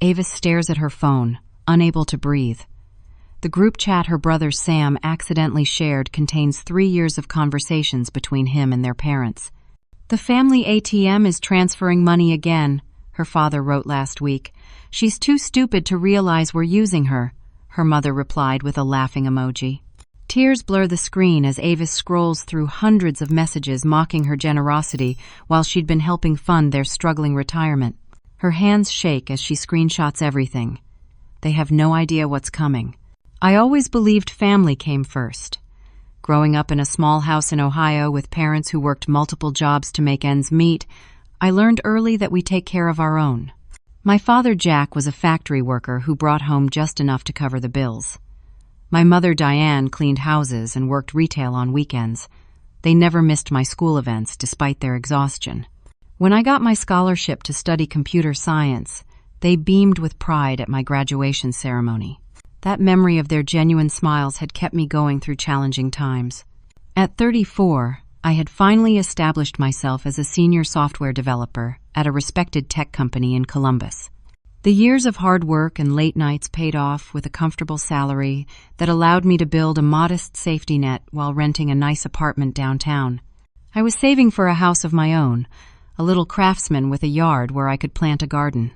Avis stares at her phone, unable to breathe. The group chat her brother Sam accidentally shared contains 3 years of conversations between him and their parents. "The family ATM is transferring money again," her father wrote last week. "She's too stupid to realize we're using her," her mother replied with a laughing emoji. Tears blur the screen as Avis scrolls through hundreds of messages mocking her generosity while she'd been helping fund their struggling retirement. Her hands shake as she screenshots everything. They have no idea what's coming. "I always believed family came first. Growing up in a small house in Ohio with parents who worked multiple jobs to make ends meet, I learned early that we take care of our own. My father Jack was a factory worker who brought home just enough to cover the bills. My mother Diane cleaned houses and worked retail on weekends. They never missed my school events despite their exhaustion. When I got my scholarship to study computer science, they beamed with pride at my graduation ceremony. That memory of their genuine smiles had kept me going through challenging times. At 34, I had finally established myself as a senior software developer at a respected tech company in Columbus. The years of hard work and late nights paid off with a comfortable salary that allowed me to build a modest safety net while renting a nice apartment downtown. I was saving for a house of my own, a little craftsman with a yard where I could plant a garden.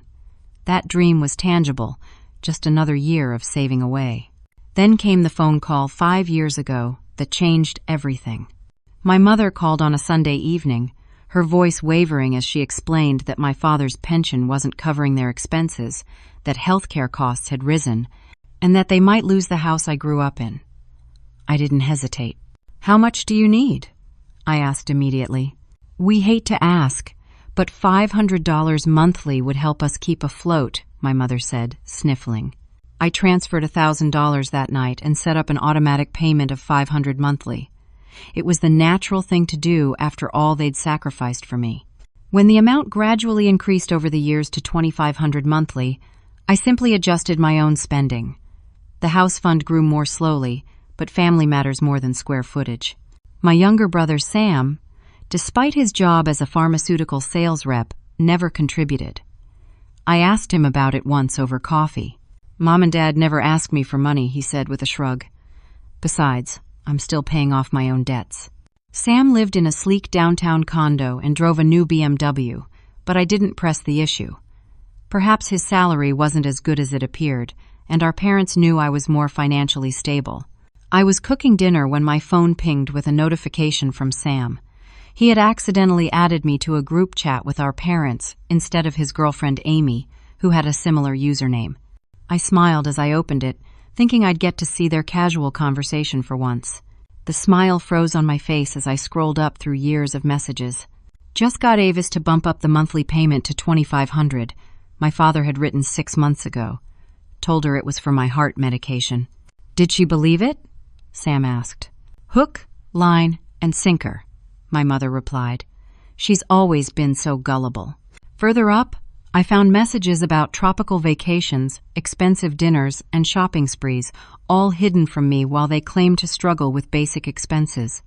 That dream was tangible, just another year of saving away. Then came the phone call 5 years ago that changed everything. My mother called on a Sunday evening, her voice wavering as she explained that my father's pension wasn't covering their expenses, that healthcare costs had risen, and that they might lose the house I grew up in. I didn't hesitate. "How much do you need?" I asked immediately. "We hate to ask, but $500 monthly would help us keep afloat," my mother said, sniffling. I transferred $1,000 that night and set up an automatic payment of $500 monthly. It was the natural thing to do after all they'd sacrificed for me. When the amount gradually increased over the years to $2,500 monthly, I simply adjusted my own spending. The house fund grew more slowly, but family matters more than square footage. My younger brother Sam, despite his job as a pharmaceutical sales rep, never contributed. I asked him about it once over coffee. "Mom and Dad never ask me for money," he said with a shrug. "Besides, I'm still paying off my own debts." Sam lived in a sleek downtown condo and drove a new BMW, but I didn't press the issue. Perhaps his salary wasn't as good as it appeared, and our parents knew I was more financially stable. I was cooking dinner when my phone pinged with a notification from Sam. He had accidentally added me to a group chat with our parents instead of his girlfriend Amy, who had a similar username. I smiled as I opened it, thinking I'd get to see their casual conversation for once. The smile froze on my face as I scrolled up through years of messages. "Just got Avis to bump up the monthly payment to $2,500. My father had written 6 months ago. Told her it was for my heart medication." "Did she believe it?" Sam asked. "Hook, line, and sinker," my mother replied. "She's always been so gullible." Further up, I found messages about tropical vacations, expensive dinners, and shopping sprees, all hidden from me while they claimed to struggle with basic expenses.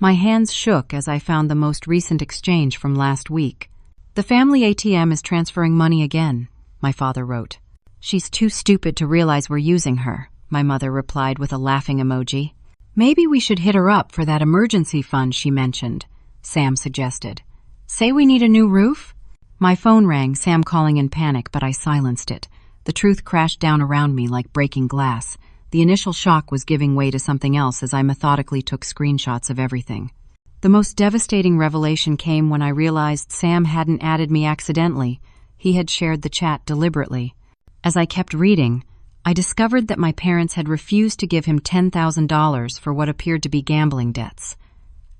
My hands shook as I found the most recent exchange from last week. "The family ATM is transferring money again," my father wrote. "She's too stupid to realize we're using her," my mother replied with a laughing emoji. "Maybe we should hit her up for that emergency fund she mentioned," Sam suggested. "Say we need a new roof?" My phone rang, Sam calling in panic, but I silenced it. The truth crashed down around me like breaking glass. The initial shock was giving way to something else as I methodically took screenshots of everything. The most devastating revelation came when I realized Sam hadn't added me accidentally. He had shared the chat deliberately. As I kept reading, I discovered that my parents had refused to give him $10,000 for what appeared to be gambling debts.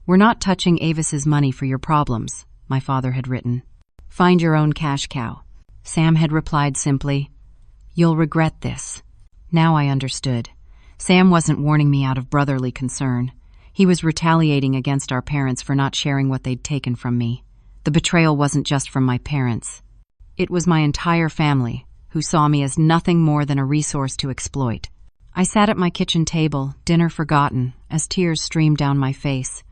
"We're not touching Avis's money for your problems," my father had written. "Find your own cash cow." Sam had replied simply, "You'll regret this." Now I understood. Sam wasn't warning me out of brotherly concern. He was retaliating against our parents for not sharing what they'd taken from me. The betrayal wasn't just from my parents. It was my entire family, who saw me as nothing more than a resource to exploit. I sat at my kitchen table, dinner forgotten, as tears streamed down my face.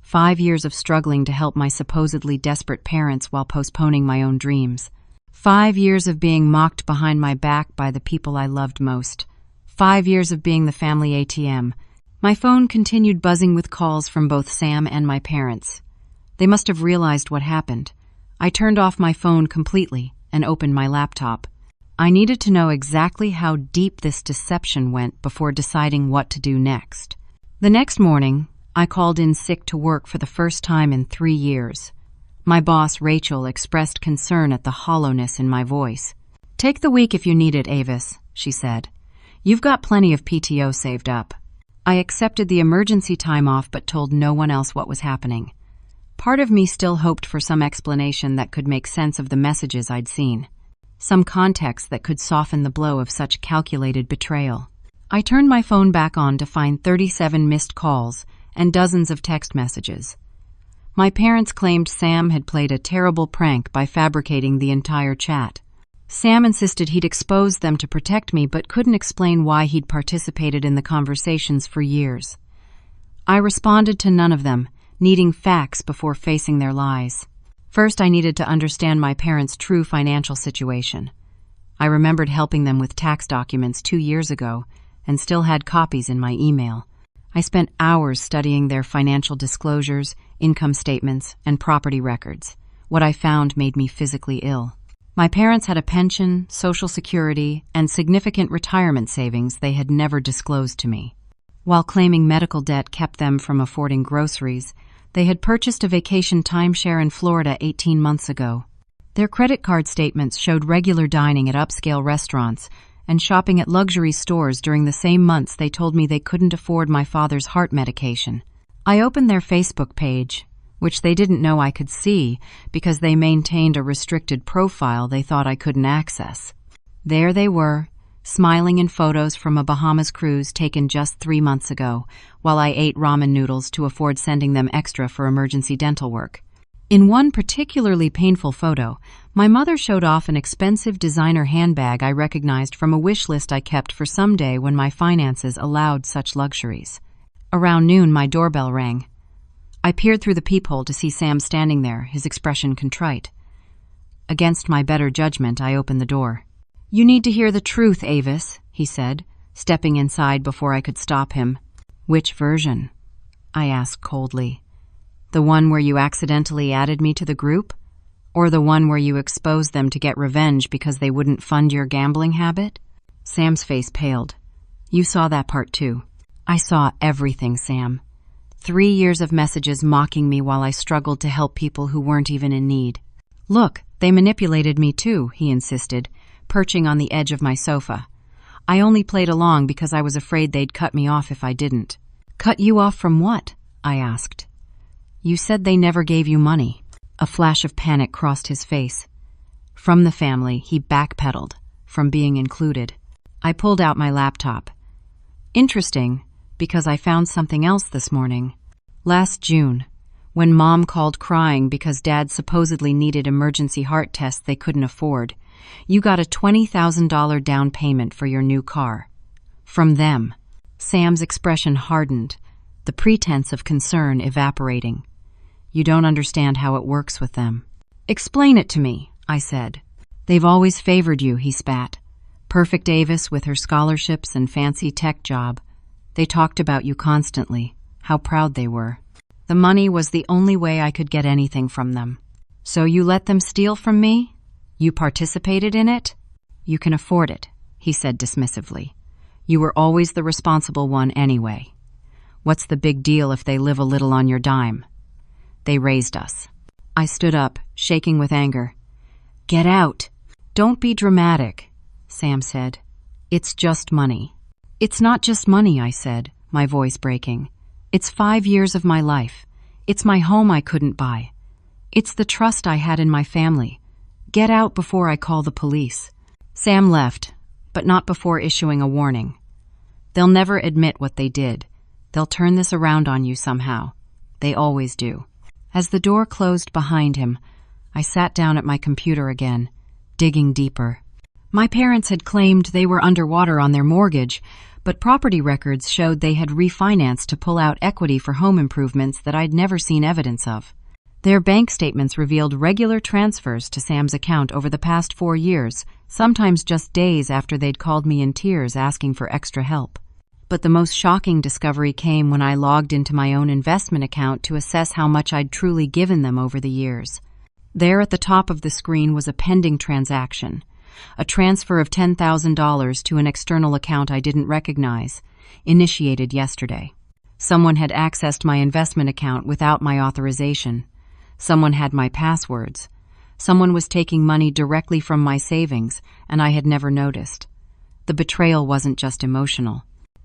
5 years of struggling to help my supposedly desperate parents while postponing my own dreams. 5 years of being mocked behind my back by the people I loved most. 5 years of being the family ATM. My phone continued buzzing with calls from both Sam and my parents. They must have realized what happened. I turned off my phone completely and opened my laptop. I needed to know exactly how deep this deception went before deciding what to do next. The next morning, I called in sick to work for the first time in 3 years. My boss, Rachel, expressed concern at the hollowness in my voice. "Take the week if you need it, Avis," she said. "You've got plenty of PTO saved up." I accepted the emergency time off but told no one else what was happening. Part of me still hoped for some explanation that could make sense of the messages I'd seen. Some context that could soften the blow of such calculated betrayal. I turned my phone back on to find 37 missed calls and dozens of text messages. My parents claimed Sam had played a terrible prank by fabricating the entire chat. Sam insisted he'd exposed them to protect me but couldn't explain why he'd participated in the conversations for years. I responded to none of them, needing facts before facing their lies. First, I needed to understand my parents' true financial situation. I remembered helping them with tax documents 2 years ago and still had copies in my email. I spent hours studying their financial disclosures, income statements, and property records. What I found made me physically ill. My parents had a pension, Social Security, and significant retirement savings they had never disclosed to me. While claiming medical debt kept them from affording groceries, they had purchased a vacation timeshare in Florida 18 months ago. Their credit card statements showed regular dining at upscale restaurants and shopping at luxury stores during the same months they told me they couldn't afford my father's heart medication. I opened their Facebook page, which they didn't know I could see because they maintained a restricted profile they thought I couldn't access. There they were, smiling in photos from a Bahamas cruise taken just 3 months ago, while I ate ramen noodles to afford sending them extra for emergency dental work. In one particularly painful photo, my mother showed off an expensive designer handbag I recognized from a wish list I kept for some day when my finances allowed such luxuries. Around noon, my doorbell rang. I peered through the peephole to see Sam standing there, his expression contrite. Against my better judgment, I opened the door. "You need to hear the truth, Avis," he said, stepping inside before I could stop him. "Which version?" I asked coldly. "The one where you accidentally added me to the group? Or the one where you exposed them to get revenge because they wouldn't fund your gambling habit?" Sam's face paled. "You saw that part too." "I saw everything, Sam. 3 years of messages mocking me while I struggled to help people who weren't even in need." "Look, they manipulated me too," he insisted, perching on the edge of my sofa. "I only played along because I was afraid they'd cut me off if I didn't." "Cut you off from what?" I asked. "You said they never gave you money." A flash of panic crossed his face. From the family, he backpedaled, from being included. I pulled out my laptop. Interesting, because I found something else this morning. Last June, when Mom called crying because Dad supposedly needed emergency heart tests they couldn't afford, you got a $20,000 down payment for your new car. From them. Sam's expression hardened, the pretense of concern evaporating. "You don't understand how it works with them." "Explain it to me," I said. "They've always favored you," he spat. "Perfect Avis with her scholarships and fancy tech job. They talked about you constantly, how proud they were. The money was the only way I could get anything from them. So you let them steal from me? You participated in it? You can afford it," he said dismissively. "You were always the responsible one anyway. What's the big deal if they live a little on your dime? They raised us." I stood up, shaking with anger. "Get out." "Don't be dramatic," Sam said. "It's just money." "It's not just money," I said, my voice breaking. "It's 5 years of my life. It's my home I couldn't buy. It's the trust I had in my family. Get out before I call the police." Sam left, but not before issuing a warning. "They'll never admit what they did. They'll turn this around on you somehow. They always do." As the door closed behind him, I sat down at my computer again, digging deeper. My parents had claimed they were underwater on their mortgage, but property records showed they had refinanced to pull out equity for home improvements that I'd never seen evidence of. Their bank statements revealed regular transfers to Sam's account over the past 4 years, sometimes just days after they'd called me in tears asking for extra help. But the most shocking discovery came when I logged into my own investment account to assess how much I'd truly given them over the years. There at the top of the screen was a pending transaction, a transfer of $10,000 to an external account I didn't recognize, initiated yesterday. Someone had accessed my investment account without my authorization. Someone had my passwords. Someone was taking money directly from my savings, and I had never noticed. The betrayal wasn't just emotional.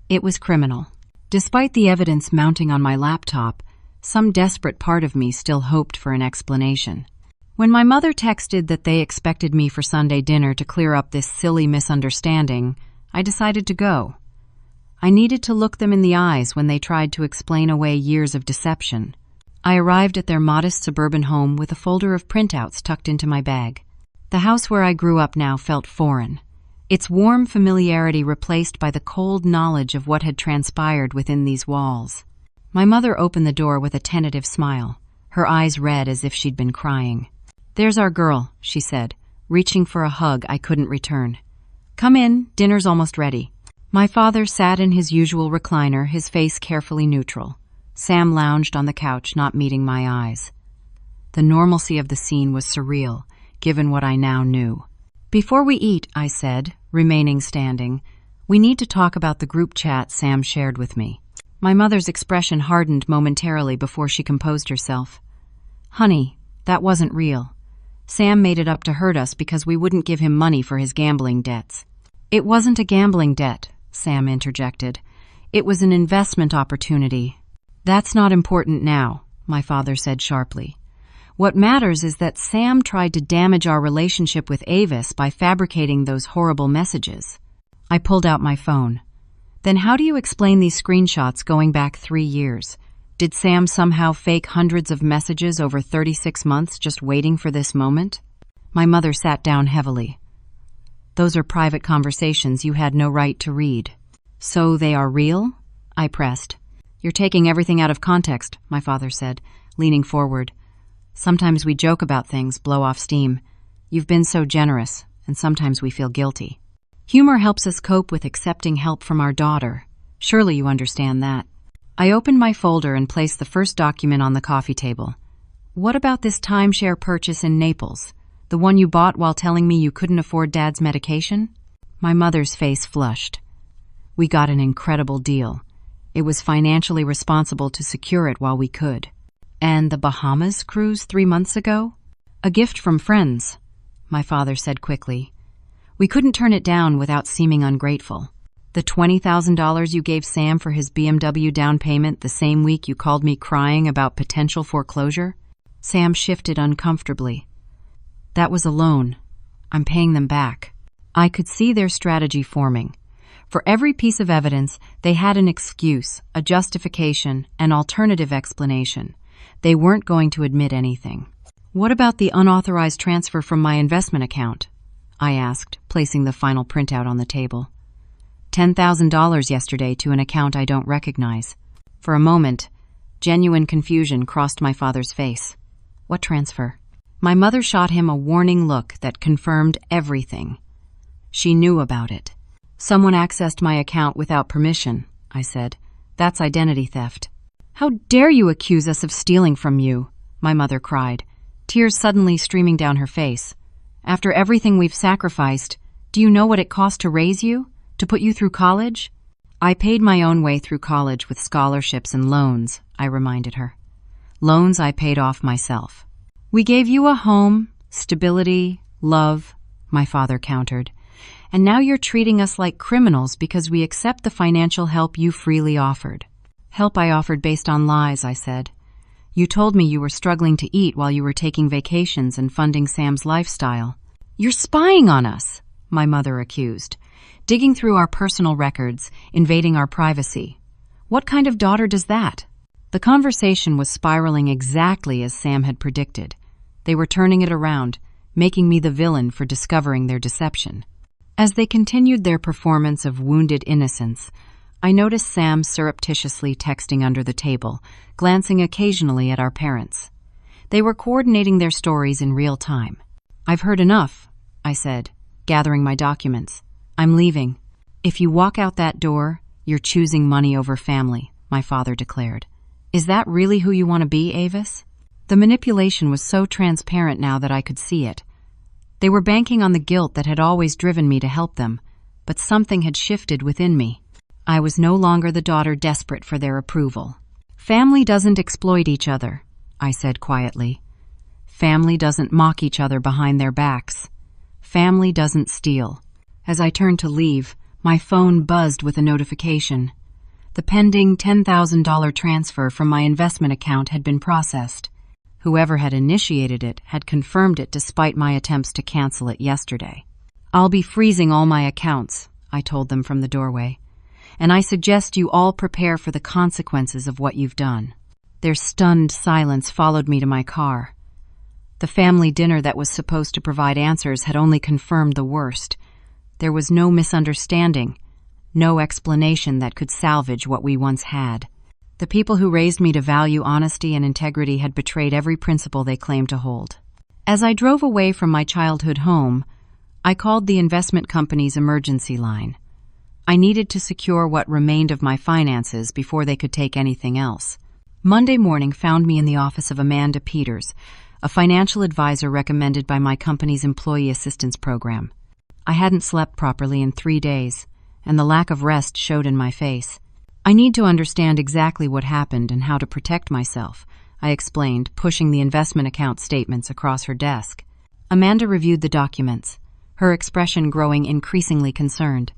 It was criminal. Despite the evidence mounting on my laptop, some desperate part of me still hoped for an explanation. When my mother texted that they expected me for Sunday dinner to clear up this silly misunderstanding, I decided to go. I needed to look them in the eyes when they tried to explain away years of deception. I arrived at their modest suburban home with a folder of printouts tucked into my bag. The house where I grew up now felt foreign, its warm familiarity replaced by the cold knowledge of what had transpired within these walls. My mother opened the door with a tentative smile, her eyes red as if she'd been crying. "There's our girl," she said, reaching for a hug I couldn't return. "Come in, dinner's almost ready." My father sat in his usual recliner, his face carefully neutral. Sam lounged on the couch, not meeting my eyes. The normalcy of the scene was surreal, given what I now knew. "Before we eat," I said, remaining standing, "we need to talk about the group chat Sam shared with me." My mother's expression hardened momentarily before she composed herself. "Honey, that wasn't real. Sam made it up to hurt us because we wouldn't give him money for his gambling debts." "It wasn't a gambling debt," Sam interjected. "It was an investment opportunity." "That's not important now," my father said sharply. "What matters is that Sam tried to damage our relationship with Avis by fabricating those horrible messages." I pulled out my phone. "Then how do you explain these screenshots going back 3 years? Did Sam somehow fake hundreds of messages over 36 months just waiting for this moment?" My mother sat down heavily. "Those are private conversations you had no right to read." "So they are real?" I pressed. "You're taking everything out of context," my father said, leaning forward. "Sometimes we joke about things, blow off steam. You've been so generous, and sometimes we feel guilty. Humor helps us cope with accepting help from our daughter. Surely you understand that." I opened my folder and placed the first document on the coffee table. "What about this timeshare purchase in Naples? The one you bought while telling me you couldn't afford Dad's medication?" My mother's face flushed. "We got an incredible deal. It was financially responsible to secure it while we could." "And the Bahamas cruise 3 months ago?" "A gift from friends," my father said quickly. "We couldn't turn it down without seeming ungrateful. The $20,000 you gave Sam for his BMW down payment the same week you called me crying about potential foreclosure?" Sam shifted uncomfortably. "That was a loan. I'm paying them back." I could see their strategy forming. For every piece of evidence, they had an excuse, a justification, an alternative explanation. They weren't going to admit anything. "What about the unauthorized transfer from my investment account?" I asked, placing the final printout on the table. $10,000 yesterday to an account I don't recognize. For a moment, genuine confusion crossed my father's face. "What transfer?" My mother shot him a warning look that confirmed everything. She knew about it. "Someone accessed my account without permission," I said. "That's identity theft." "How dare you accuse us of stealing from you?" my mother cried, tears suddenly streaming down her face. "After everything we've sacrificed, do you know what it cost to raise you? To put you through college?" "I paid my own way through college with scholarships and loans," I reminded her. "Loans I paid off myself." "We gave you a home, stability, love," my father countered. "And now you're treating us like criminals because we accept the financial help you freely offered." "Help I offered based on lies," I said. "You told me you were struggling to eat while you were taking vacations and funding Sam's lifestyle." "You're spying on us," my mother accused, "digging through our personal records, invading our privacy. What kind of daughter does that?" The conversation was spiraling exactly as Sam had predicted. They were turning it around, making me the villain for discovering their deception. As they continued their performance of wounded innocence, I noticed Sam surreptitiously texting under the table, glancing occasionally at our parents. They were coordinating their stories in real time. "I've heard enough," I said, gathering my documents. "I'm leaving." "If you walk out that door, you're choosing money over family," my father declared. "Is that really who you want to be, Avis?" The manipulation was so transparent now that I could see it. They were banking on the guilt that had always driven me to help them, but something had shifted within me. I was no longer the daughter desperate for their approval. "Family doesn't exploit each other," I said quietly. "Family doesn't mock each other behind their backs. Family doesn't steal." As I turned to leave, my phone buzzed with a notification. The pending $10,000 transfer from my investment account had been processed. Whoever had initiated it had confirmed it despite my attempts to cancel it yesterday. "I'll be freezing all my accounts," I told them from the doorway, "and I suggest you all prepare for the consequences of what you've done." Their stunned silence followed me to my car. The family dinner that was supposed to provide answers had only confirmed the worst. There was no misunderstanding, no explanation that could salvage what we once had. The people who raised me to value honesty and integrity had betrayed every principle they claimed to hold. As I drove away from my childhood home, I called the investment company's emergency line. I needed to secure what remained of my finances before they could take anything else. Monday morning found me in the office of Amanda Peters, a financial advisor recommended by my company's employee assistance program. I hadn't slept properly in 3 days, and the lack of rest showed in my face. "I need to understand exactly what happened and how to protect myself," I explained, pushing the investment account statements across her desk. Amanda reviewed the documents, her expression growing increasingly concerned.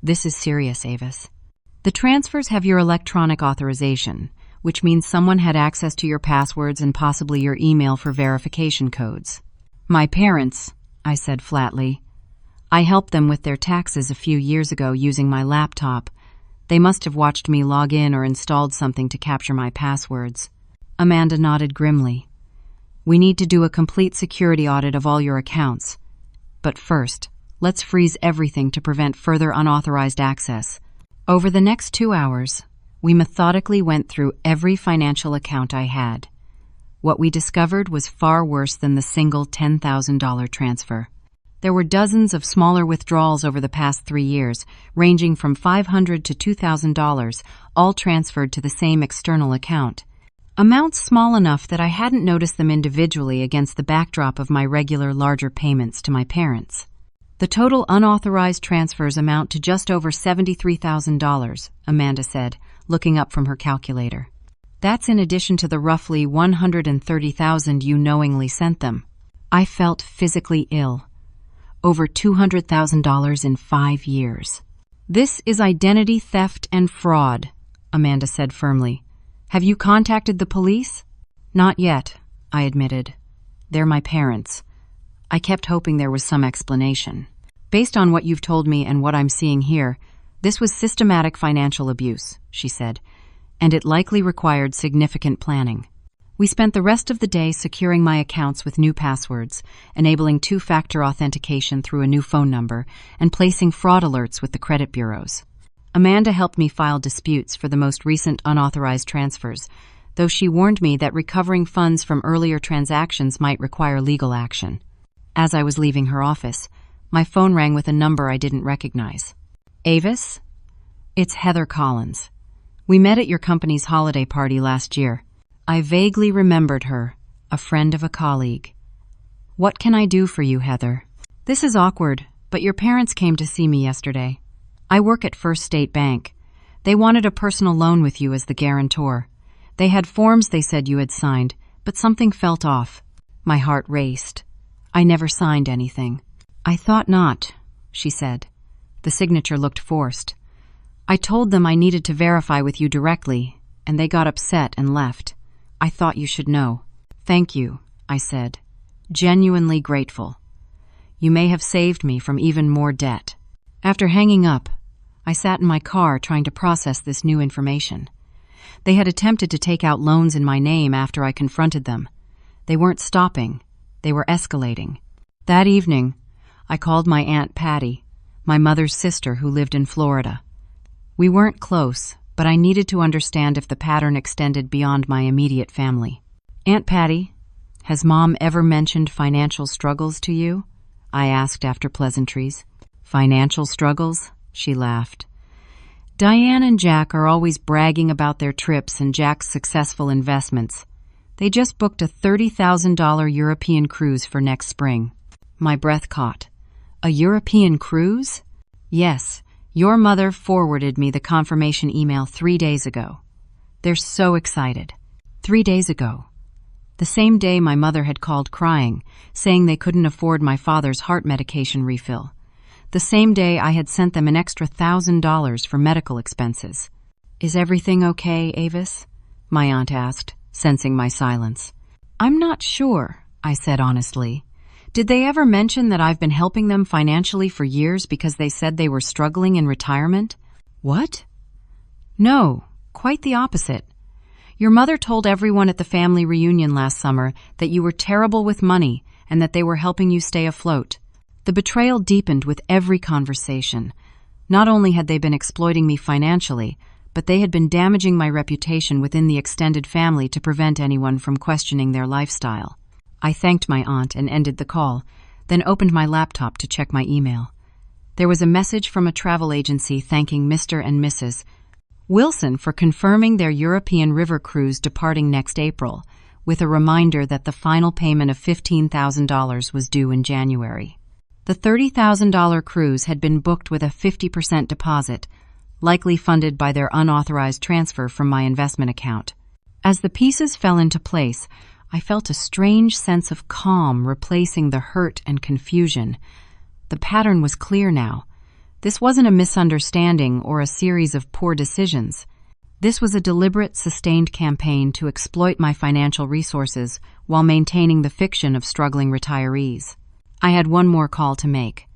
"This is serious, Avis. The transfers have your electronic authorization, which means someone had access to your passwords and possibly your email for verification codes." "My parents," I said flatly. "I helped them with their taxes a few years ago using my laptop. They must have watched me log in or installed something to capture my passwords." Amanda nodded grimly. "We need to do a complete security audit of all your accounts. But first, let's freeze everything to prevent further unauthorized access." Over the next 2 hours, we methodically went through every financial account I had. What we discovered was far worse than the single $10,000 transfer. There were dozens of smaller withdrawals over the past 3 years, ranging from $500 to $2,000, all transferred to the same external account. Amounts small enough that I hadn't noticed them individually against the backdrop of my regular larger payments to my parents. The total unauthorized transfers amount to just over $73,000, Amanda said, looking up from her calculator. "That's in addition to the roughly $130,000 you knowingly sent them." I felt physically ill. Over $200,000 in 5 years. "This is identity theft and fraud," Amanda said firmly. "Have you contacted the police?" "Not yet," I admitted. "They're my parents. I kept hoping there was some explanation. Based on what you've told me and what I'm seeing here, this was systematic financial abuse," she said, "and it likely required significant planning." We spent the rest of the day securing my accounts with new passwords, enabling 2-factor authentication through a new phone number, and placing fraud alerts with the credit bureaus. Amanda helped me file disputes for the most recent unauthorized transfers, though she warned me that recovering funds from earlier transactions might require legal action. As I was leaving her office, my phone rang with a number I didn't recognize. "Avis? It's Heather Collins. We met at your company's holiday party last year." I vaguely remembered her, a friend of a colleague. "What can I do for you, Heather?" "This is awkward, but your parents came to see me yesterday. I work at First State Bank. They wanted a personal loan with you as the guarantor. They had forms they said you had signed, but something felt off." My heart raced. "I never signed anything." "I thought not," she said. The signature looked forced. "I told them I needed to verify with you directly, and they got upset and left. I thought you should know." "Thank you," I said, genuinely grateful. "You may have saved me from even more debt." After hanging up, I sat in my car trying to process this new information. They had attempted to take out loans in my name after I confronted them. They weren't stopping. They were escalating. That evening, I called my Aunt Patty, my mother's sister who lived in Florida. We weren't close, but I needed to understand if the pattern extended beyond my immediate family. "Aunt Patty, Has Mom ever mentioned financial struggles to you? I asked after pleasantries. Financial struggles? She laughed. Diane and Jack are always bragging about their trips and Jack's successful investments. They just booked a $30,000 European cruise for next spring. My breath caught. A European cruise? Yes, your mother forwarded me the confirmation email 3 days ago. They're so excited. 3 days ago. The same day my mother had called crying, saying they couldn't afford my father's heart medication refill. The same day I had sent them an extra $1,000 for medical expenses. Is everything okay, Avis? My aunt asked, sensing my silence. I'm not sure, I said honestly. Did they ever mention that I've been helping them financially for years because they said they were struggling in retirement? What? No, quite the opposite. Your mother told everyone at the family reunion last summer that you were terrible with money and that they were helping you stay afloat. The betrayal deepened with every conversation. Not only had they been exploiting me financially, but they had been damaging my reputation within the extended family to prevent anyone from questioning their lifestyle. I thanked my aunt and ended the call, then opened my laptop to check my email. There was a message from a travel agency thanking Mr. and Mrs. Wilson for confirming their European river cruise departing next April, with a reminder that the final payment of $15,000 was due in January. The $30,000 cruise had been booked with a 50% deposit, likely funded by their unauthorized transfer from my investment account. As the pieces fell into place, I felt a strange sense of calm replacing the hurt and confusion. The pattern was clear now. This wasn't a misunderstanding or a series of poor decisions. This was a deliberate, sustained campaign to exploit my financial resources while maintaining the fiction of struggling retirees. I had one more call to make.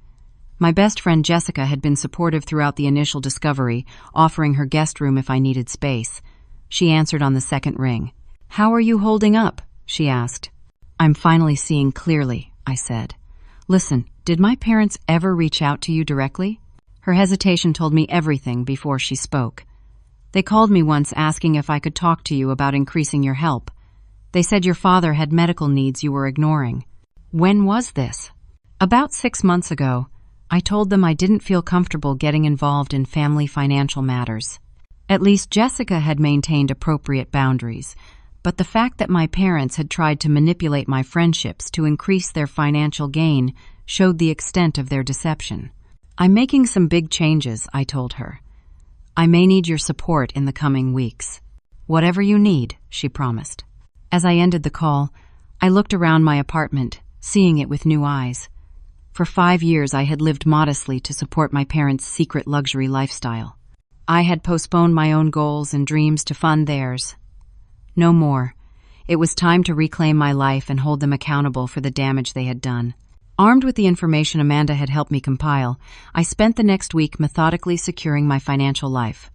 My best friend Jessica had been supportive throughout the initial discovery, offering her guest room if I needed space. She answered on the second ring. "How are you holding up?" she asked. "I'm finally seeing clearly," I said. "Listen, did my parents ever reach out to you directly?" Her hesitation told me everything before she spoke. "They called me once asking if I could talk to you about increasing your help. They said your father had medical needs you were ignoring." "When was this?" "About 6 months ago. I told them I didn't feel comfortable getting involved in family financial matters. At least Jessica had maintained appropriate boundaries, but the fact that my parents had tried to manipulate my friendships to increase their financial gain showed the extent of their deception. "I'm making some big changes," I told her. "I may need your support in the coming weeks." "Whatever you need," she promised. As I ended the call, I looked around my apartment, seeing it with new eyes. For 5 years I had lived modestly to support my parents' secret luxury lifestyle. I had postponed my own goals and dreams to fund theirs. No more. It was time to reclaim my life and hold them accountable for the damage they had done. Armed with the information Amanda had helped me compile, I spent the next week methodically securing my financial life.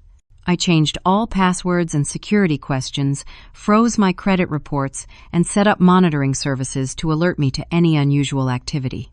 I changed all passwords and security questions, froze my credit reports, and set up monitoring services to alert me to any unusual activity.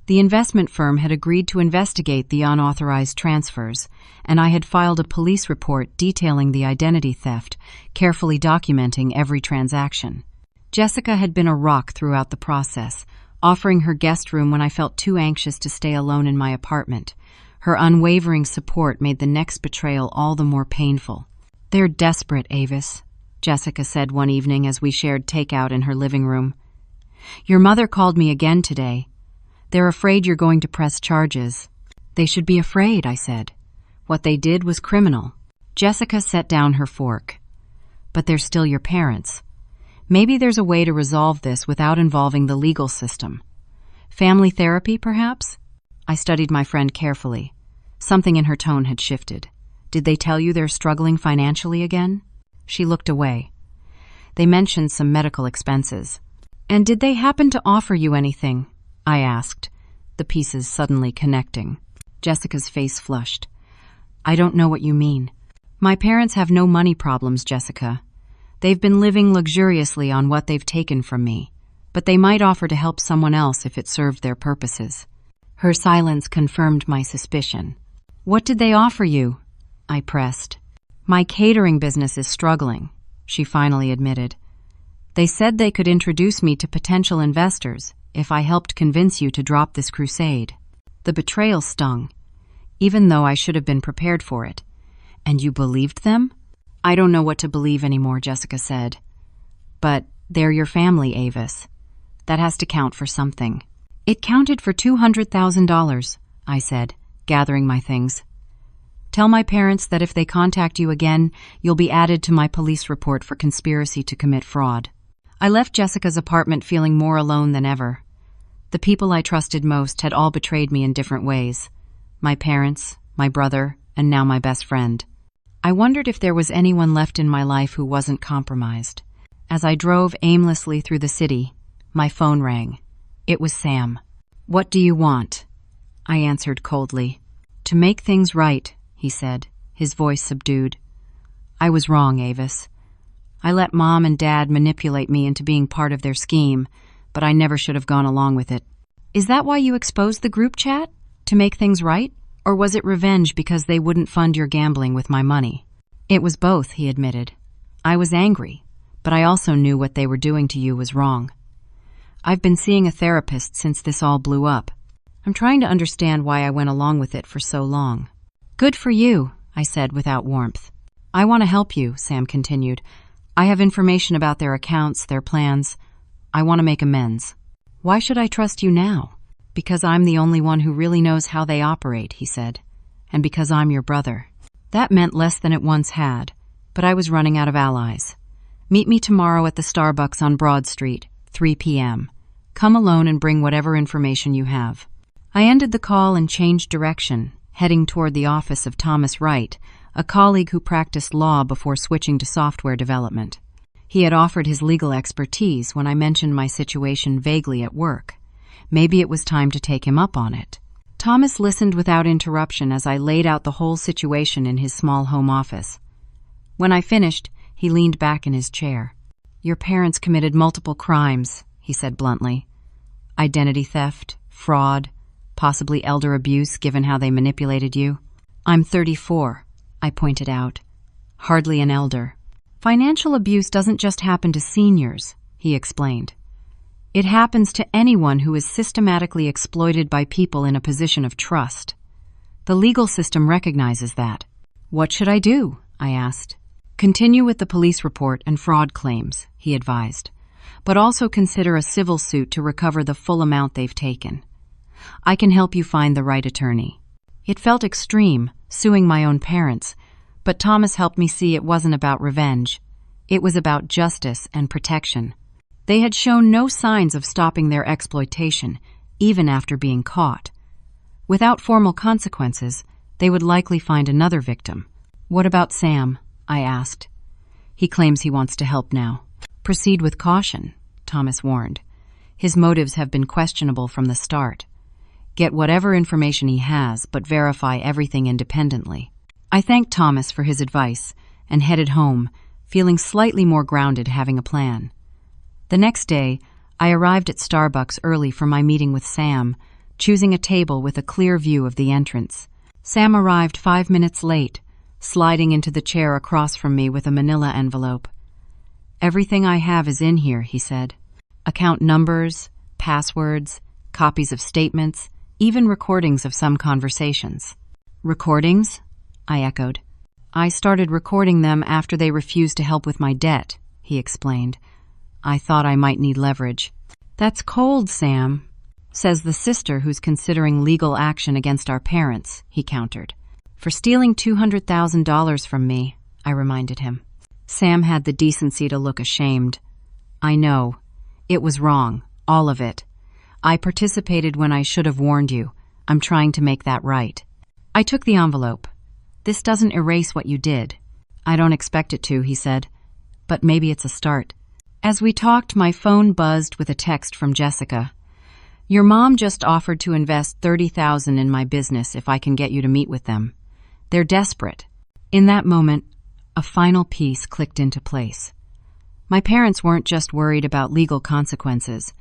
The investment firm had agreed to investigate the unauthorized transfers, and I had filed a police report detailing the identity theft, carefully documenting every transaction. Jessica had been a rock throughout the process, offering her guest room when I felt too anxious to stay alone in my apartment. Her unwavering support made the next betrayal all the more painful. "They're desperate, Avis," Jessica said one evening as we shared takeout in her living room. "Your mother called me again today. They're afraid you're going to press charges." "They should be afraid," I said. "What they did was criminal." Jessica set down her fork. "But they're still your parents. Maybe there's a way to resolve this without involving the legal system. Family therapy, perhaps?" I studied my friend carefully. Something in her tone had shifted. "Did they tell you they're struggling financially again?" She looked away. "They mentioned some medical expenses." "And did they happen to offer you anything?" I asked, the pieces suddenly connecting. Jessica's face flushed. "I don't know what you mean." "My parents have no money problems, Jessica. They've been living luxuriously on what they've taken from me, but they might offer to help someone else if it served their purposes." Her silence confirmed my suspicion. "What did they offer you?" I pressed. "My catering business is struggling," she finally admitted. They said they could introduce me to potential investors if I helped convince you to drop this crusade. The betrayal stung, even though I should have been prepared for it. And you believed them? I don't know what to believe anymore, Jessica said. But they're your family, Avis. That has to count for something. It counted for $200,000, I said, gathering my things. Tell my parents that if they contact you again, you'll be added to my police report for conspiracy to commit fraud. I left Jessica's apartment feeling more alone than ever. The people I trusted most had all betrayed me in different ways. My parents, my brother, and now my best friend. I wondered if there was anyone left in my life who wasn't compromised. As I drove aimlessly through the city, my phone rang. It was Sam. "What do you want?" I answered coldly. "To make things right," he said, his voice subdued. "I was wrong, Avis. I let Mom and Dad manipulate me into being part of their scheme, but I never should have gone along with it." "Is that why you exposed the group chat? To make things right? Or was it revenge because they wouldn't fund your gambling with my money?" "It was both," he admitted. "I was angry, but I also knew what they were doing to you was wrong. I've been seeing a therapist since this all blew up. I'm trying to understand why I went along with it for so long." "Good for you," I said without warmth. "I want to help you," Sam continued. "I have information about their accounts, their plans. I want to make amends." "Why should I trust you now?" "Because I'm the only one who really knows how they operate," he said. "And because I'm your brother." That meant less than it once had, but I was running out of allies. "Meet me tomorrow at the Starbucks on Broad Street, 3 p.m. Come alone and bring whatever information you have." I ended the call and changed direction, heading toward the office of Thomas Wright, a colleague who practiced law before switching to software development. He had offered his legal expertise when I mentioned my situation vaguely at work. Maybe it was time to take him up on it. Thomas listened without interruption as I laid out the whole situation in his small home office. When I finished, he leaned back in his chair. "Your parents committed multiple crimes," he said bluntly. "Identity theft, fraud, possibly elder abuse given how they manipulated you." "I'm 34, I pointed out. "Hardly an elder." "Financial abuse doesn't just happen to seniors," he explained. "It happens to anyone who is systematically exploited by people in a position of trust. The legal system recognizes that." "What should I do?" I asked. "Continue with the police report and fraud claims," he advised, "but also consider a civil suit to recover the full amount they've taken. I can help you find the right attorney." It felt extreme, suing my own parents, but Thomas helped me see it wasn't about revenge. It was about justice and protection. They had shown no signs of stopping their exploitation, even after being caught. Without formal consequences, they would likely find another victim. "What about Sam?" I asked. "He claims he wants to help now." "Proceed with caution," Thomas warned. "His motives have been questionable from the start. Get whatever information he has, but verify everything independently." I thanked Thomas for his advice and headed home, feeling slightly more grounded having a plan. The next day, I arrived at Starbucks early for my meeting with Sam, choosing a table with a clear view of the entrance. Sam arrived 5 minutes late, sliding into the chair across from me with a manila envelope. "Everything I have is in here," he said. "Account numbers, passwords, copies of statements, even recordings of some conversations." "Recordings?" I echoed. "I started recording them after they refused to help with my debt," he explained. "I thought I might need leverage." "That's cold, Sam," says the sister who's considering legal action against our parents, he countered. "For stealing $200,000 from me," I reminded him. Sam had the decency to look ashamed. "I know. It was wrong, all of it. I participated when I should have warned you. I'm trying to make that right." I took the envelope. "This doesn't erase what you did." "I don't expect it to," he said. "But maybe it's a start." As we talked, my phone buzzed with a text from Jessica. "Your mom just offered to invest $30,000 in my business if I can get you to meet with them. They're desperate." In that moment, a final piece clicked into place. My parents weren't just worried about legal consequences.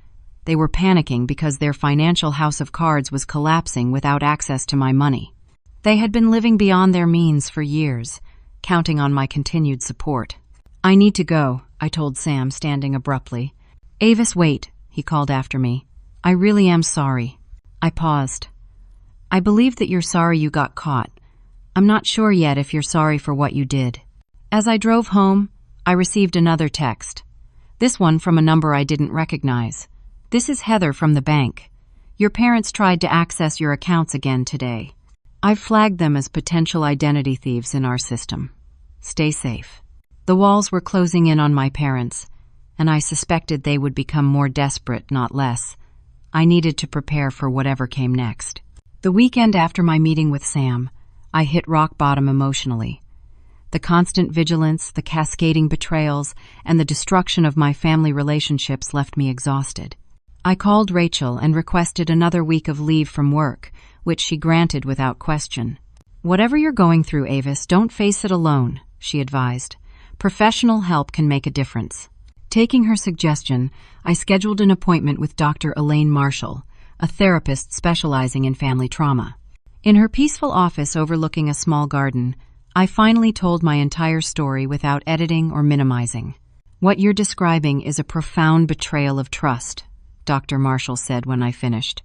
They were panicking because their financial house of cards was collapsing without access to my money. They had been living beyond their means for years, counting on my continued support. "I need to go," I told Sam, standing abruptly. Avis, wait, he called after me. I really am sorry. I paused. I believe that you're sorry you got caught. I'm not sure yet if you're sorry for what you did. As I drove home, I received another text. This one from a number I didn't recognize. This is Heather from the bank. Your parents tried to access your accounts again today. I've flagged them as potential identity thieves in our system. Stay safe. The walls were closing in on my parents, and I suspected they would become more desperate, not less. I needed to prepare for whatever came next. The weekend after my meeting with Sam, I hit rock bottom emotionally. The constant vigilance, the cascading betrayals, and the destruction of my family relationships left me exhausted. I called Rachel and requested another week of leave from work, which she granted without question. Whatever you're going through, Avis, don't face it alone, she advised. Professional help can make a difference. Taking her suggestion, I scheduled an appointment with Dr. Elaine Marshall, a therapist specializing in family trauma. In her peaceful office overlooking a small garden, I finally told my entire story without editing or minimizing. What you're describing is a profound betrayal of trust, Dr. Marshall said when I finished.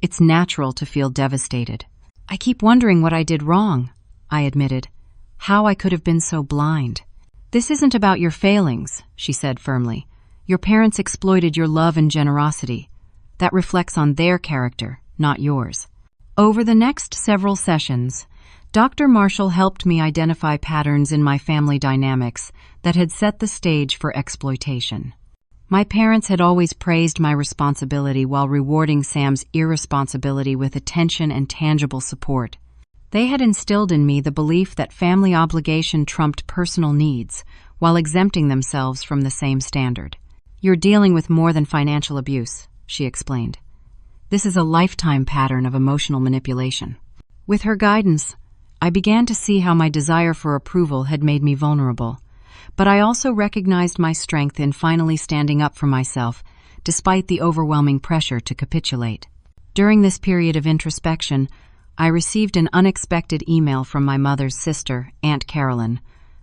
It's natural to feel devastated. I keep wondering what I did wrong, I admitted. How I could have been so blind. This isn't about your failings, she said firmly. Your parents exploited your love and generosity. That reflects on their character, not yours. Over the next several sessions, Dr. Marshall helped me identify patterns in my family dynamics that had set the stage for exploitation. My parents had always praised my responsibility while rewarding Sam's irresponsibility with attention and tangible support. They had instilled in me the belief that family obligation trumped personal needs, while exempting themselves from the same standard. You're dealing with more than financial abuse, she explained. This is a lifetime pattern of emotional manipulation. With her guidance, I began to see how my desire for approval had made me vulnerable, but I also recognized my strength in finally standing up for myself, despite the overwhelming pressure to capitulate. During this period of introspection, I received an unexpected email from my mother's sister, Aunt Carolyn,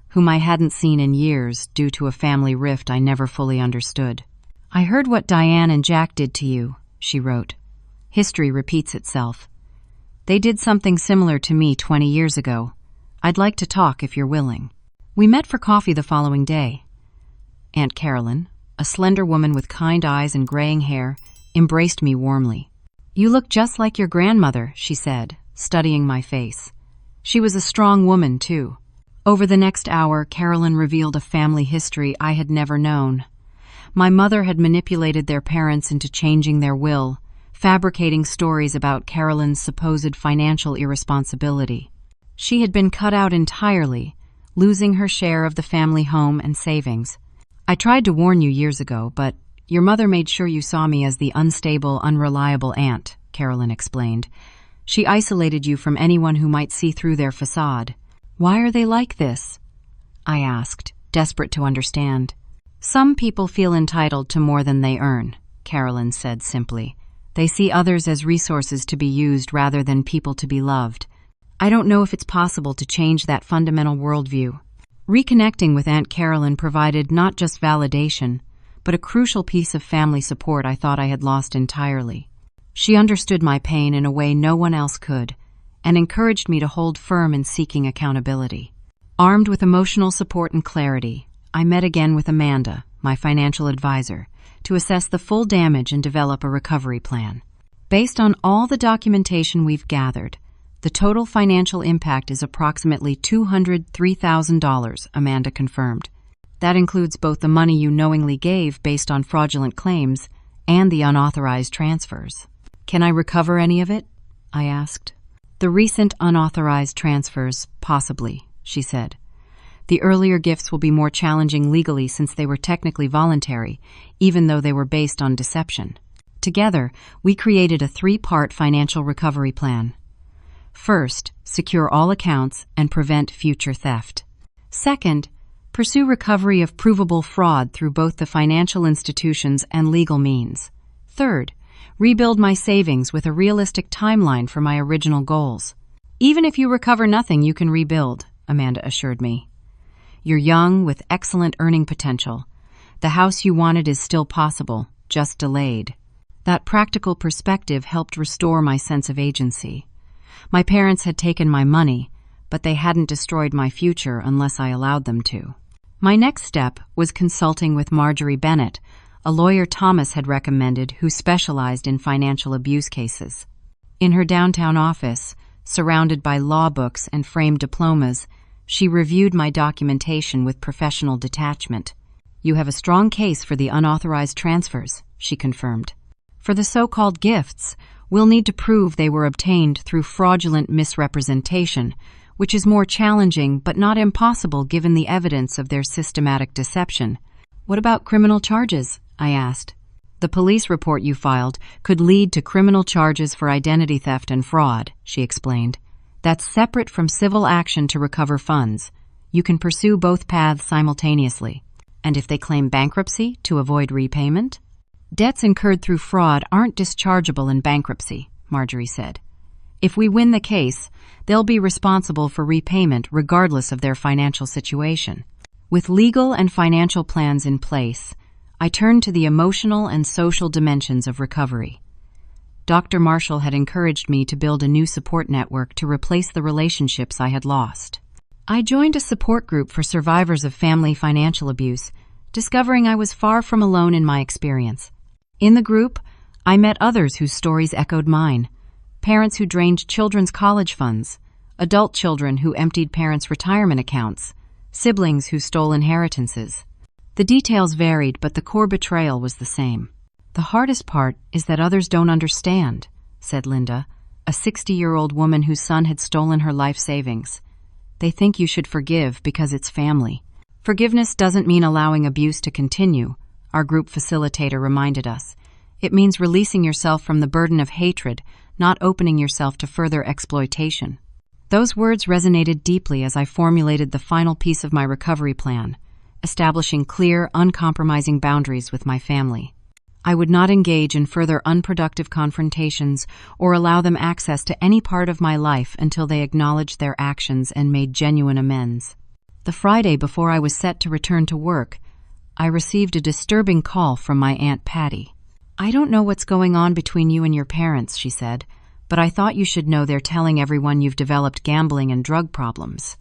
whom I hadn't seen in years due to a family rift I never fully understood. I heard what Diane and Jack did to you, she wrote. History repeats itself. They did something similar to me 20 years ago. I'd like to talk if you're willing. We met for coffee the following day. Aunt Carolyn, a slender woman with kind eyes and graying hair, embraced me warmly. You look just like your grandmother, she said, studying my face. She was a strong woman, too. Over the next hour, Carolyn revealed a family history I had never known. My mother had manipulated their parents into changing their will, fabricating stories about Carolyn's supposed financial irresponsibility. She had been cut out entirely, losing her share of the family home and savings. I tried to warn you years ago, but your mother made sure you saw me as the unstable, unreliable aunt, Carolyn explained. She isolated you from anyone who might see through their facade. Why are they like this? I asked, desperate to understand. Some people feel entitled to more than they earn, Carolyn said simply. They see others as resources to be used rather than people to be loved. I don't know if it's possible to change that fundamental worldview. Reconnecting with Aunt Carolyn provided not just validation, but a crucial piece of family support I thought I had lost entirely. She understood my pain in a way no one else could, and encouraged me to hold firm in seeking accountability. Armed with emotional support and clarity, I met again with Amanda, my financial advisor, to assess the full damage and develop a recovery plan. Based on all the documentation we've gathered, the total financial impact is approximately $203,000, Amanda confirmed. That includes both the money you knowingly gave based on fraudulent claims and the unauthorized transfers. Can I recover any of it? I asked. The recent unauthorized transfers, possibly, she said. The earlier gifts will be more challenging legally since they were technically voluntary, even though they were based on deception. Together, we created a 3-part financial recovery plan. First, secure all accounts and prevent future theft. Second, pursue recovery of provable fraud through both the financial institutions and legal means. Third, rebuild my savings with a realistic timeline for my original goals. Even if you recover nothing, you can rebuild, Amanda assured me. You're young with excellent earning potential. The house you wanted is still possible, just delayed. That practical perspective helped restore my sense of agency. My parents had taken my money, but they hadn't destroyed my future unless I allowed them to. My next step was consulting with Marjorie Bennett, a lawyer Thomas had recommended who specialized in financial abuse cases. In her downtown office, surrounded by law books and framed diplomas, she reviewed my documentation with professional detachment. "You have a strong case for the unauthorized transfers," she confirmed. "For the so-called gifts, we'll need to prove they were obtained through fraudulent misrepresentation, which is more challenging but not impossible given the evidence of their systematic deception." "What about criminal charges?" I asked. "The police report you filed could lead to criminal charges for identity theft and fraud," she explained. "That's separate from civil action to recover funds. You can pursue both paths simultaneously." "And if they claim bankruptcy to avoid repayment?" "Debts incurred through fraud aren't dischargeable in bankruptcy," Marjorie said. "If we win the case, they'll be responsible for repayment regardless of their financial situation." With legal and financial plans in place, I turned to the emotional and social dimensions of recovery. Dr. Marshall had encouraged me to build a new support network to replace the relationships I had lost. I joined a support group for survivors of family financial abuse, discovering I was far from alone in my experience. In the group, I met others whose stories echoed mine: parents who drained children's college funds, adult children who emptied parents' retirement accounts, siblings who stole inheritances. The details varied, but the core betrayal was the same. "The hardest part is that others don't understand," said Linda, a 60-year-old woman whose son had stolen her life savings. "They think you should forgive because it's family." "Forgiveness doesn't mean allowing abuse to continue," our group facilitator reminded us. "It means releasing yourself from the burden of hatred, not opening yourself to further exploitation." Those words resonated deeply as I formulated the final piece of my recovery plan, establishing clear, uncompromising boundaries with my family. I would not engage in further unproductive confrontations or allow them access to any part of my life until they acknowledged their actions and made genuine amends. The Friday before I was set to return to work, I received a disturbing call from my Aunt Patty. "I don't know what's going on between you and your parents," she said, "but I thought you should know they're telling everyone you've developed gambling and drug problems.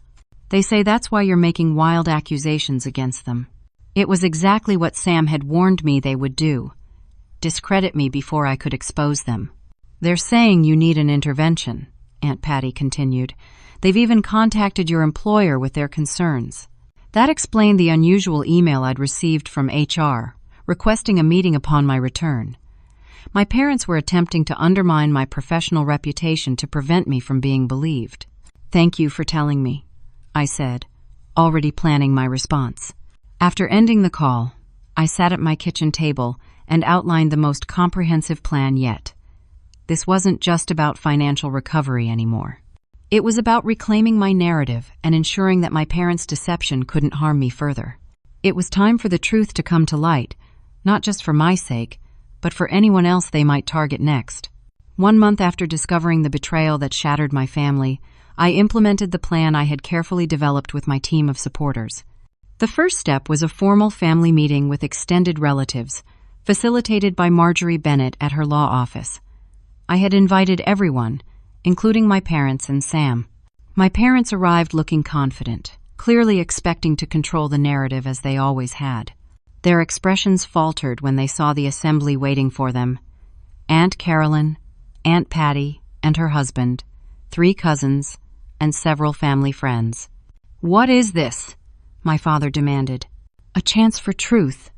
They say that's why you're making wild accusations against them." It was exactly what Sam had warned me they would do: discredit me before I could expose them. "They're saying you need an intervention," Aunt Patty continued. "They've even contacted your employer with their concerns." That explained the unusual email I'd received from HR, requesting a meeting upon my return. My parents were attempting to undermine my professional reputation to prevent me from being believed. "Thank you for telling me," I said, already planning my response. After ending the call, I sat at my kitchen table and outlined the most comprehensive plan yet. This wasn't just about financial recovery anymore. It was about reclaiming my narrative and ensuring that my parents' deception couldn't harm me further. It was time for the truth to come to light, not just for my sake, but for anyone else they might target next. 1 month after discovering the betrayal that shattered my family, I implemented the plan I had carefully developed with my team of supporters. The first step was a formal family meeting with extended relatives, facilitated by Marjorie Bennett at her law office. I had invited everyone, including my parents and Sam. My parents arrived looking confident, clearly expecting to control the narrative as they always had. Their expressions faltered when they saw the assembly waiting for them: Aunt Carolyn, Aunt Patty, and her husband, 3 cousins, and several family friends. "What is this?" my father demanded. "A chance for truth,"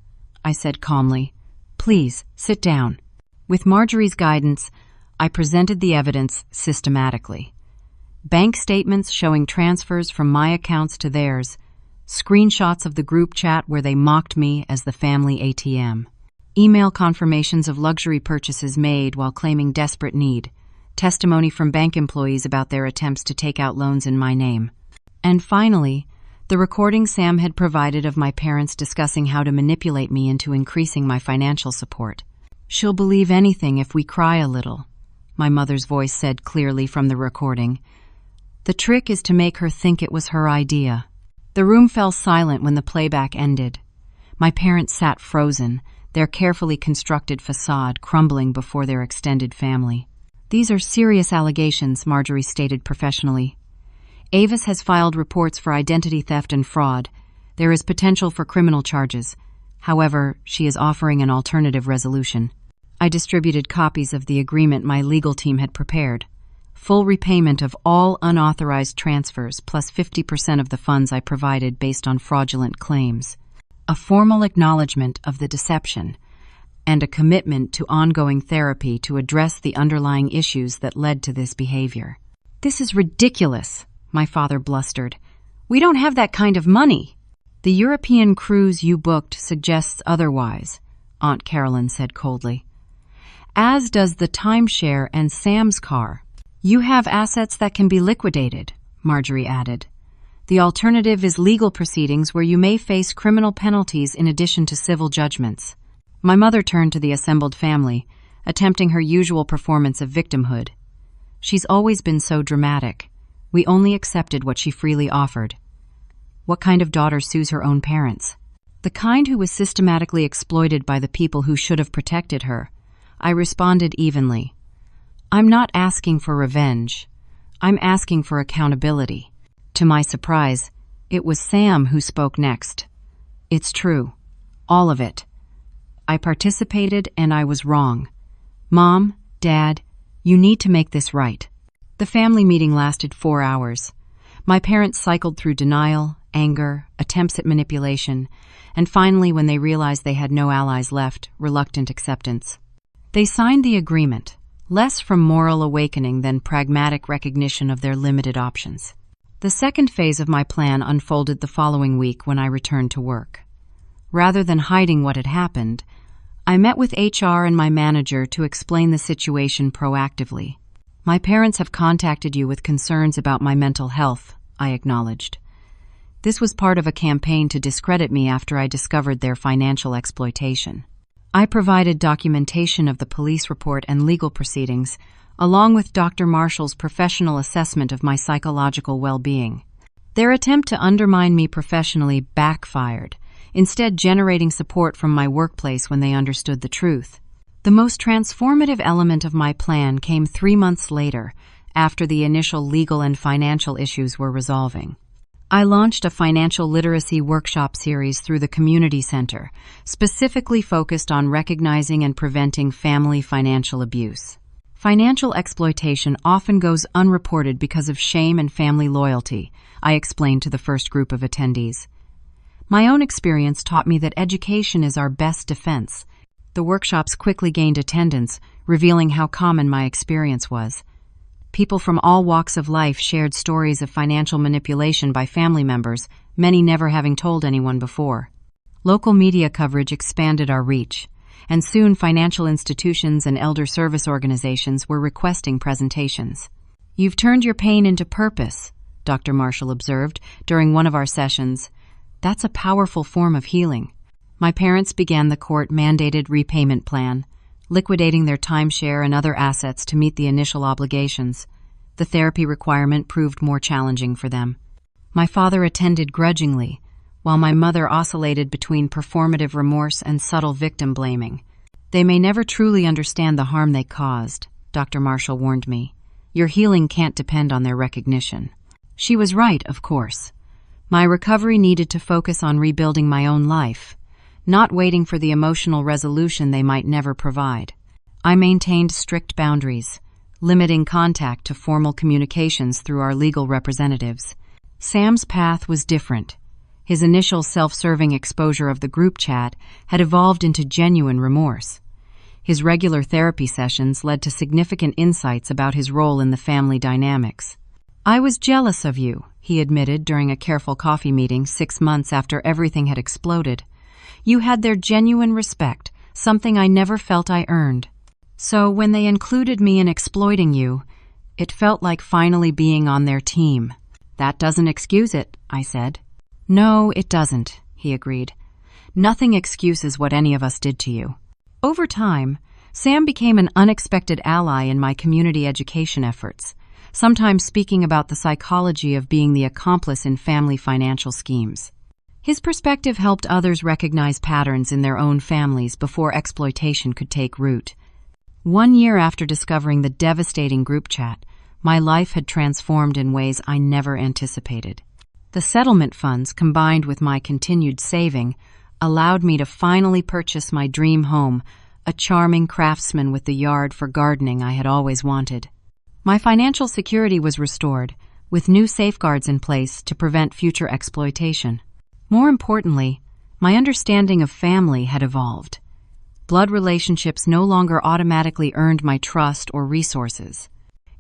I said calmly. "Please, sit down." With Marjorie's guidance, I presented the evidence systematically. Bank statements showing transfers from my accounts to theirs, screenshots of the group chat where they mocked me as the family ATM, email confirmations of luxury purchases made while claiming desperate need, testimony from bank employees about their attempts to take out loans in my name. And finally, the recording Sam had provided of my parents discussing how to manipulate me into increasing my financial support. "She'll believe anything if we cry a little," my mother's voice said clearly from the recording. "The trick is to make her think it was her idea." The room fell silent when the playback ended. My parents sat frozen, their carefully constructed facade crumbling before their extended family. "These are serious allegations," Marjorie stated professionally. "Avis has filed reports for identity theft and fraud. There is potential for criminal charges. However, she is offering an alternative resolution." I distributed copies of the agreement my legal team had prepared. Full repayment of all unauthorized transfers plus 50% of the funds I provided based on fraudulent claims. A formal acknowledgement of the deception, and a commitment to ongoing therapy to address the underlying issues that led to this behavior. "This is ridiculous," my father blustered. "We don't have that kind of money." "The European cruise you booked suggests otherwise," Aunt Carolyn said coldly. "As does the timeshare and Sam's car. You have assets that can be liquidated," Marjorie added. "The alternative is legal proceedings where you may face criminal penalties in addition to civil judgments." My mother turned to the assembled family, attempting her usual performance of victimhood. "She's always been so dramatic. We only accepted what she freely offered." What kind of daughter sues her own parents? "The kind who was systematically exploited by the people who should have protected her," I responded evenly. "I'm not asking for revenge. I'm asking for accountability." To my surprise, it was Sam who spoke next. "It's true. All of it. I participated and I was wrong. Mom, Dad, you need to make this right." The family meeting lasted 4 hours. My parents cycled through denial, anger, attempts at manipulation, and finally, when they realized they had no allies left, reluctant acceptance. They signed the agreement, less from moral awakening than pragmatic recognition of their limited options. The second phase of my plan unfolded the following week when I returned to work. Rather than hiding what had happened, I met with HR and my manager to explain the situation proactively. "My parents have contacted you with concerns about my mental health," I acknowledged. This was part of a campaign to discredit me after I discovered their financial exploitation. I provided documentation of the police report and legal proceedings, along with Dr. Marshall's professional assessment of my psychological well-being. Their attempt to undermine me professionally backfired, instead generating support from my workplace when they understood the truth. The most transformative element of my plan came 3 months later, after the initial legal and financial issues were resolving. I launched a financial literacy workshop series through the community center, specifically focused on recognizing and preventing family financial abuse. Financial exploitation often goes unreported because of shame and family loyalty, I explained to the first group of attendees. My own experience taught me that education is our best defense. The workshops quickly gained attendance, revealing how common my experience was. People from all walks of life shared stories of financial manipulation by family members, many never having told anyone before. Local media coverage expanded our reach, and soon financial institutions and elder service organizations were requesting presentations. "You've turned your pain into purpose," Dr. Marshall observed during one of our sessions. "That's a powerful form of healing." My parents began the court-mandated repayment plan, liquidating their timeshare and other assets to meet the initial obligations. The therapy requirement proved more challenging for them. My father attended grudgingly, while my mother oscillated between performative remorse and subtle victim blaming. "They may never truly understand the harm they caused," Dr. Marshall warned me. "Your healing can't depend on their recognition." She was right, of course. My recovery needed to focus on rebuilding my own life, not waiting for the emotional resolution they might never provide. I maintained strict boundaries, limiting contact to formal communications through our legal representatives. Sam's path was different. His initial self-serving exposure of the group chat had evolved into genuine remorse. His regular therapy sessions led to significant insights about his role in the family dynamics. "I was jealous of you," he admitted during a careful coffee meeting 6 months after everything had exploded. "You had their genuine respect, something I never felt I earned. So when they included me in exploiting you, it felt like finally being on their team." "That doesn't excuse it," I said. "No, it doesn't," he agreed. "Nothing excuses what any of us did to you." Over time, Sam became an unexpected ally in my community education efforts, sometimes speaking about the psychology of being the accomplice in family financial schemes. His perspective helped others recognize patterns in their own families before exploitation could take root. 1 year after discovering the devastating group chat, my life had transformed in ways I never anticipated. The settlement funds, combined with my continued saving, allowed me to finally purchase my dream home, a charming craftsman with the yard for gardening I had always wanted. My financial security was restored, with new safeguards in place to prevent future exploitation. More importantly, my understanding of family had evolved. Blood relationships no longer automatically earned my trust or resources.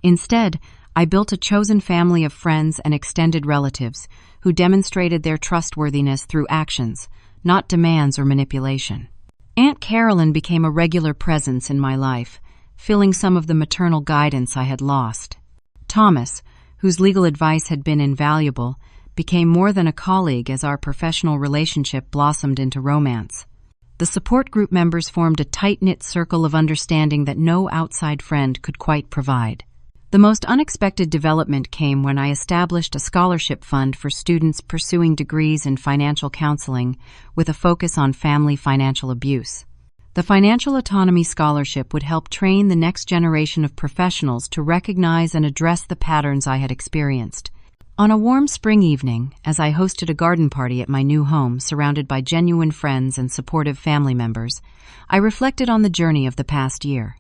Instead, I built a chosen family of friends and extended relatives who demonstrated their trustworthiness through actions, not demands or manipulation. Aunt Carolyn became a regular presence in my life, filling some of the maternal guidance I had lost. Thomas, whose legal advice had been invaluable, became more than a colleague as our professional relationship blossomed into romance. The support group members formed a tight-knit circle of understanding that no outside friend could quite provide. The most unexpected development came when I established a scholarship fund for students pursuing degrees in financial counseling with a focus on family financial abuse. The Financial Autonomy Scholarship would help train the next generation of professionals to recognize and address the patterns I had experienced. On a warm spring evening, as I hosted a garden party at my new home surrounded by genuine friends and supportive family members, I reflected on the journey of the past year.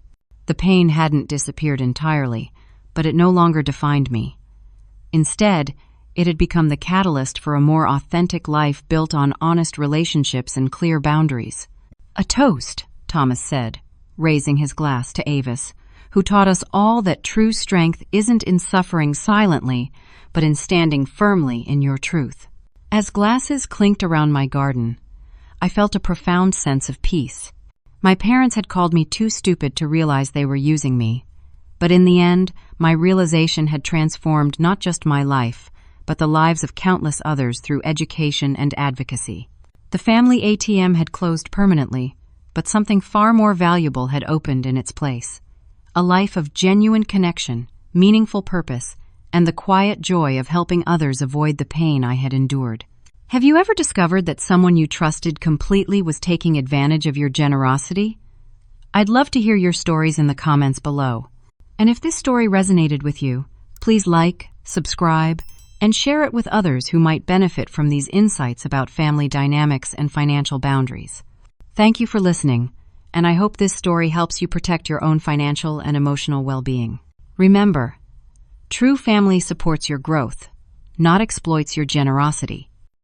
The pain hadn't disappeared entirely, but it no longer defined me. Instead, it had become the catalyst for a more authentic life built on honest relationships and clear boundaries. "A toast," Thomas said, raising his glass to Avis, who taught us all that true strength isn't in suffering silently, but in standing firmly in your truth. As glasses clinked around my garden, I felt a profound sense of peace. My parents had called me too stupid to realize they were using me, but in the end, my realization had transformed not just my life, but the lives of countless others through education and advocacy. The family ATM had closed permanently, but something far more valuable had opened in its place. A life of genuine connection, meaningful purpose, and the quiet joy of helping others avoid the pain I had endured. Have you ever discovered that someone you trusted completely was taking advantage of your generosity? I'd love to hear your stories in the comments below. And if this story resonated with you, please like, subscribe, and share it with others who might benefit from these insights about family dynamics and financial boundaries. Thank you for listening, and I hope this story helps you protect your own financial and emotional well-being. Remember, true family supports your growth, not exploits your generosity.